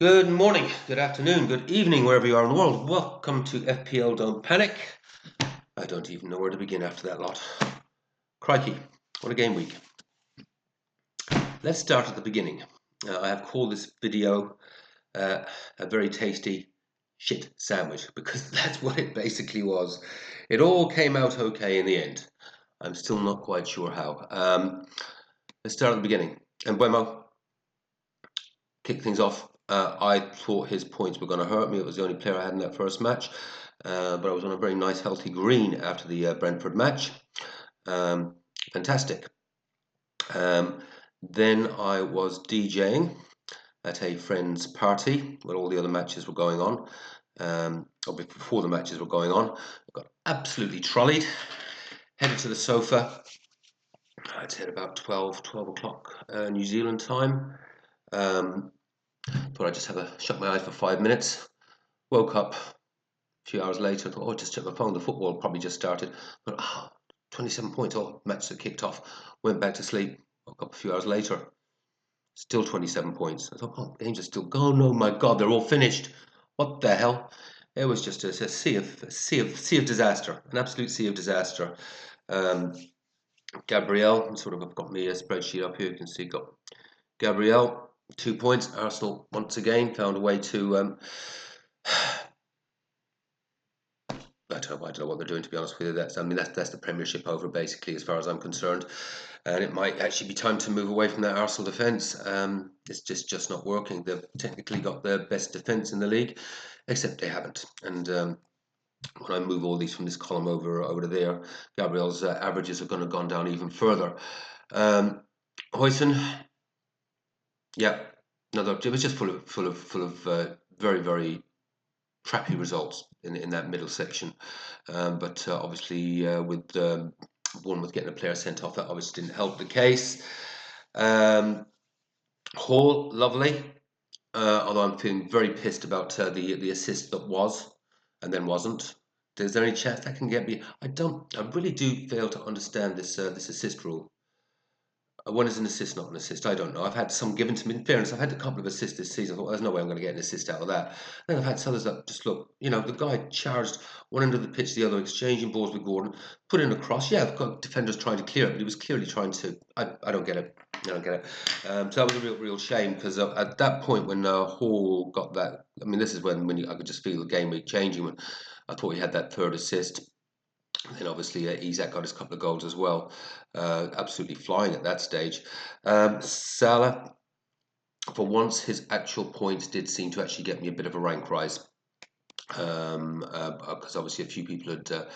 Good morning, good afternoon, good evening, wherever you are in the world. Welcome to FPL Don't Panic. I don't even know where to begin after that lot. Crikey, what a game week. Let's start at the beginning. I have called this video a very tasty shit sandwich because that's what it basically was. It all came out okay in the end. I'm still not quite sure how. Let's start at the beginning. And Mbeumo kicked things off. I thought his points were going to hurt me. It was the only player I had in that first match. But I was on a very nice, healthy green after the Brentford match. Fantastic. Then I was DJing at a friend's party where all the other matches were going on. Or before the matches were going on. I got absolutely trolleyed. Headed to the sofa. I'd say about 12 o'clock New Zealand time. Thought I'd just shut my eyes for 5 minutes. Woke up a few hours later. Thought, just check my phone. The football probably just started. But 27 points. Match that kicked off. Went back to sleep. Woke up a few hours later. Still 27 points. I thought, games are still going. Oh my God, they're all finished. What the hell? It was just a sea of disaster. An absolute sea of disaster. Gabriel, I've got me a spreadsheet up here. You can see, got Gabriel, 2 points. Arsenal once again found a way to. I don't know what they're doing, to be honest with you. That's the Premiership over, basically, as far as I'm concerned. And it might actually be time to move away from that Arsenal defence. It's just not working. They've technically got the best defence in the league, except they haven't. And when I move all these from this column over to there, Gabriel's averages are going to gone down even further. Huijsen, yeah, it was just full of very, very crappy results in that middle section. But obviously with Bournemouth getting a player sent off, that obviously didn't help the case. Hall, lovely. Although I'm feeling very pissed about the assist that was and then wasn't. Is there any chance that can get me? I really do fail to understand this assist rule. One is an assist, not an assist. I don't know. I've had some given to me. In fairness, I've had a couple of assists this season. I thought, there's no way I'm going to get an assist out of that. Then I've had others that just look, the guy charged one end of the pitch, the other, exchanging balls with Gordon, put in a cross. Yeah, I've got defenders trying to clear it, but he was clearly trying to. I don't get it. I don't get it. So that was a real shame because at that point when Hall got that, this is when I could just feel the game week changing. When I thought he had that third assist. Then obviously Isak got his couple of goals as well, absolutely flying at that stage. Salah, for once, his actual points did seem to actually get me a bit of a rank rise, because obviously a few people had.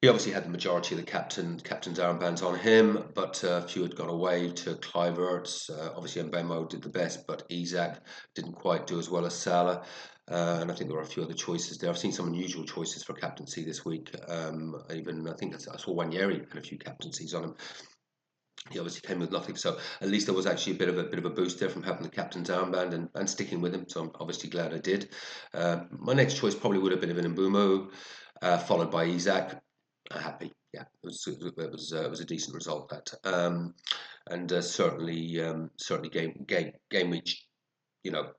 He obviously had the majority of the captain's armbands on him, but a few had gone away to Kluivert. Obviously, Mbeumo did the best, but Isak didn't quite do as well as Salah. And I think there were a few other choices there. I've seen some unusual choices for captaincy this week. I think I saw Wanyeri had a few captaincies on him. He obviously came with nothing, so at least there was actually a bit of a boost there from having the captain's armband and sticking with him. So I'm obviously glad I did. My next choice probably would have been an Mbeumo, followed by Isak. Happy, yeah, it was a decent result that, and certainly game week,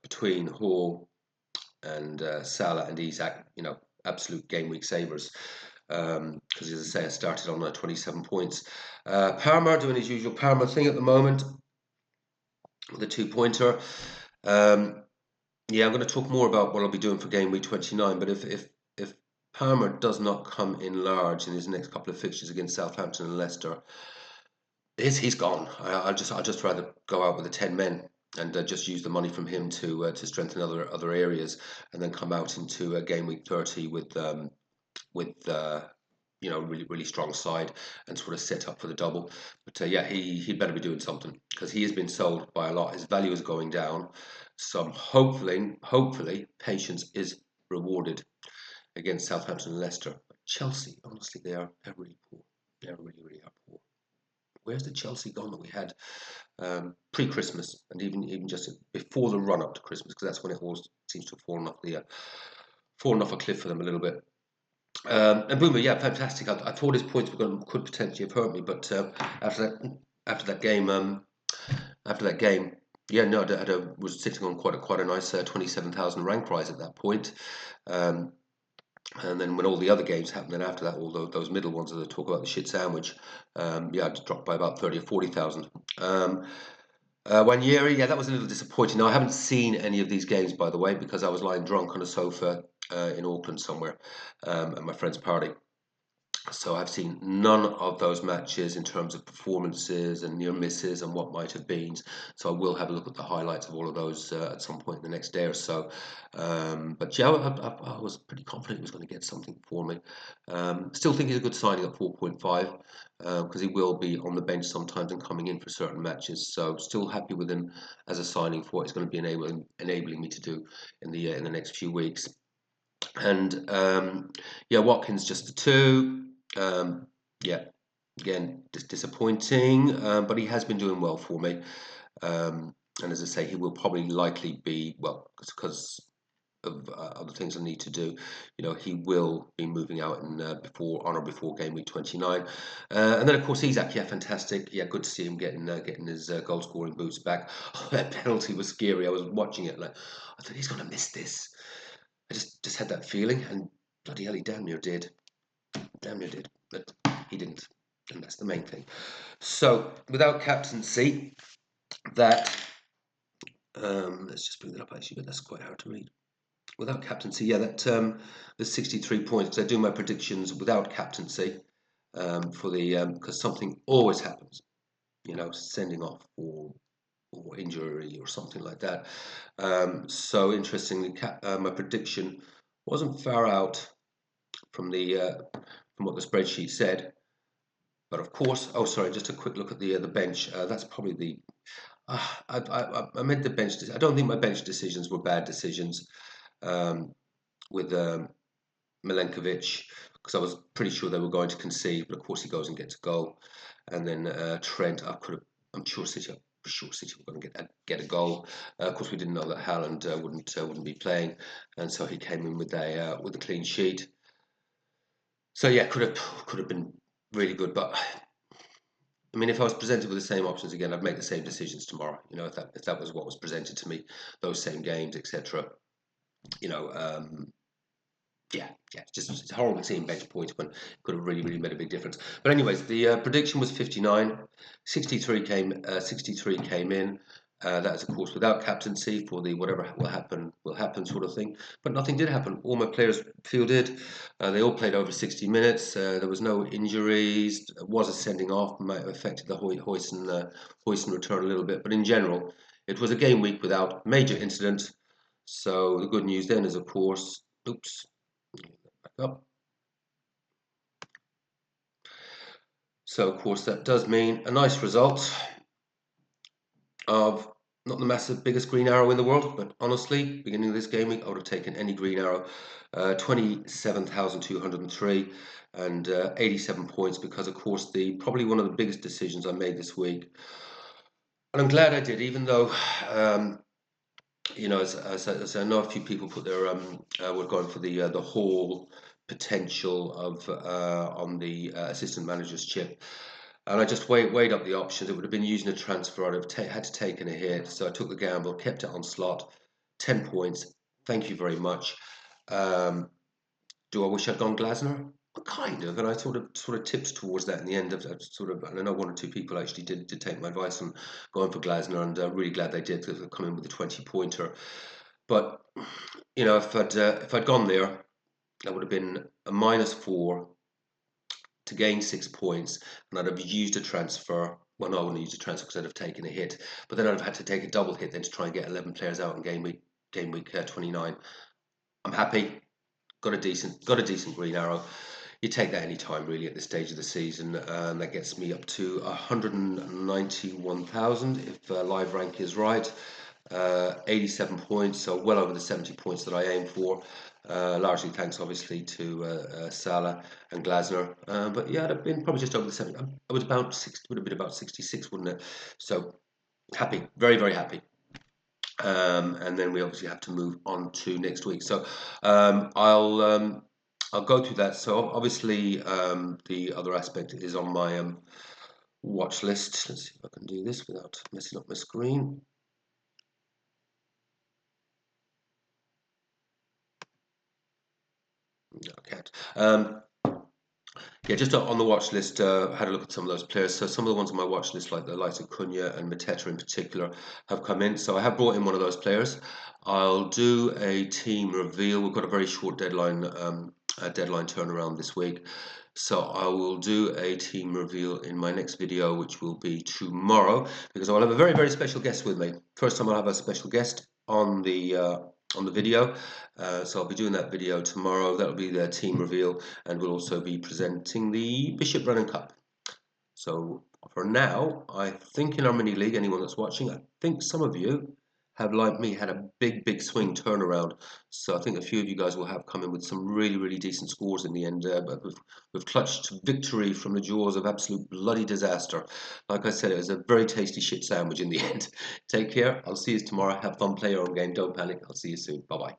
between Hall and Salah and Isak, absolute game week savers. Because as I say, I started on 27 points. Parma doing his usual Parma thing at the moment with a 2-pointer. Yeah, I'm going to talk more about what I'll be doing for game week 29. But if Palmer does not come in large in his next couple of fixtures against Southampton and Leicester, he's gone. I'll just rather go out with the 10 men and just use the money from him to strengthen other areas, and then come out into game week 30 with really, really strong side and sort of set up for the double. But yeah, he better be doing something because he has been sold by a lot. His value is going down. So hopefully, patience is rewarded against Southampton and Leicester. But Chelsea, honestly, they're really poor. They really, really are poor. Where's the Chelsea gone that we had pre-Christmas and even just before the run up to Christmas? Because that's when it all seems to have fallen off a cliff for them a little bit. And Boomer, yeah, fantastic. I thought his points could potentially have hurt me, but after that game, Yeah, no, was sitting on quite a nice 27,000 rank prize at that point. Um, and then when all the other games happened, then after that, all those middle ones that I talk about, the shit sandwich, yeah, I just dropped by about 30 or 40,000. Wanyeri, yeah, that was a little disappointing. Now, I haven't seen any of these games, by the way, because I was lying drunk on a sofa in Auckland somewhere at my friend's party. So I've seen none of those matches in terms of performances and near misses and what might have been. So I will have a look at the highlights of all of those at some point in the next day or so. But yeah, I was pretty confident he was going to get something for me. Still think he's a good signing at 4.5 because he will be on the bench sometimes and coming in for certain matches. So still happy with him as a signing for what he's going to be enabling me to do in the next few weeks. And yeah, Watkins just a 2. Yeah, again, disappointing, but he has been doing well for me. And as I say, he will probably likely be, well, because of other things I need to do. You know, he will be moving out in before game week 29, and then of course Isak, yeah, fantastic, yeah, good to see him getting his goal scoring boots back. Oh, that penalty was scary. I was watching it like I thought he's going to miss this. I just had that feeling, and bloody hell, he damn near did, but he didn't, and that's the main thing. So without captaincy, that let's just bring that up actually, but that's quite hard to read. Without captaincy, yeah, that the 63 points. Because I do my predictions without captaincy for the because something always happens, you know, sending off or injury or something like that. So interestingly, my prediction wasn't far out from the from what the spreadsheet said. But of course, oh sorry, just a quick look at the bench. That's probably the I made the bench. I don't think my bench decisions were bad decisions with Milenkovic because I was pretty sure they were going to concede, but of course he goes and gets a goal, and then Trent. I'm sure City. I'm sure City were going to get a goal. Of course, we didn't know that Haaland wouldn't be playing, and so he came in with a clean sheet. So yeah, could have been really good, but I mean, if I was presented with the same options again, I'd make the same decisions tomorrow. You know, if that was what was presented to me, those same games, etc. You know, yeah, it's horrible seeing bench points when it could have really made a big difference. But anyways, the prediction was 59, 63 came in. That is, of course, without captaincy for the whatever will happen sort of thing. But nothing did happen. All my players fielded. They all played over 60 minutes. There was no injuries. It was a sending off. Might have affected the Huijsen return a little bit. But in general, it was a game week without major incident. So the good news then is, of course, oops, back up. So of course that does mean a nice result of not the massive biggest green arrow in the world, but honestly, beginning of this game week, I would have taken any green arrow. 27,203 and 87 points because of course the probably one of the biggest decisions I made this week. And I'm glad I did, even though you know, as I know a few people put their were going for the whole potential of on the assistant manager's chip. And I just weighed up the options. It would have been using a transfer. I'd have had to taken a hit. So I took the gamble, kept it on slot. 10 points. Thank you very much. Um, do I wish I'd gone Glasner? Kind of, and I sort of tipped towards that in the end. Of sort of, and I know one or two people actually did take my advice on going for Glasner, and really glad they did because they've come in with a 20-pointer. But you know, if I'd gone there, that would have been a -4 to gain 6 points, and I'd have used a transfer. Well, no, I wouldn't have used a transfer because I'd have taken a hit, but then I'd have had to take a double hit then to try and get 11 players out in game week 29. I'm happy. Got a decent green arrow. You take that any time really at this stage of the season, and that gets me up to 191,000 if live rank is right. 87 points, so well over the 70 points that I aim for. Largely thanks, obviously, to Salah and Glasner. But yeah, I'd have been probably just over the 70. I was about 60, would have been about 66, wouldn't it? So happy, very happy. And then we obviously have to move on to next week. So I'll go through that. So obviously the other aspect is on my watch list. Let's see if I can do this without messing up my screen. No, I can't. Yeah, just on the watch list, had a look at some of those players. So some of the ones on my watch list, like the likes of Cunha and Mateta in particular, have come in. So I have brought in one of those players. I'll do a team reveal. We've got a very short deadline turnaround this week. So I will do a team reveal in my next video, which will be tomorrow, because I'll have a very, very special guest with me. First time I'll have a special guest on the video. So I'll be doing that video tomorrow. That'll be their team reveal, and we'll also be presenting the Bishop Brennan Cup. So for now, I think in our mini league, anyone that's watching, I think some of you have, like me, had a big swing turnaround. So I think a few of you guys will have come in with some really decent scores in the end. But we've clutched victory from the jaws of absolute bloody disaster. Like I said, it was a very tasty shit sandwich in the end. Take care. I'll see you tomorrow. Have fun, play your own game. Don't panic. I'll see you soon. Bye bye.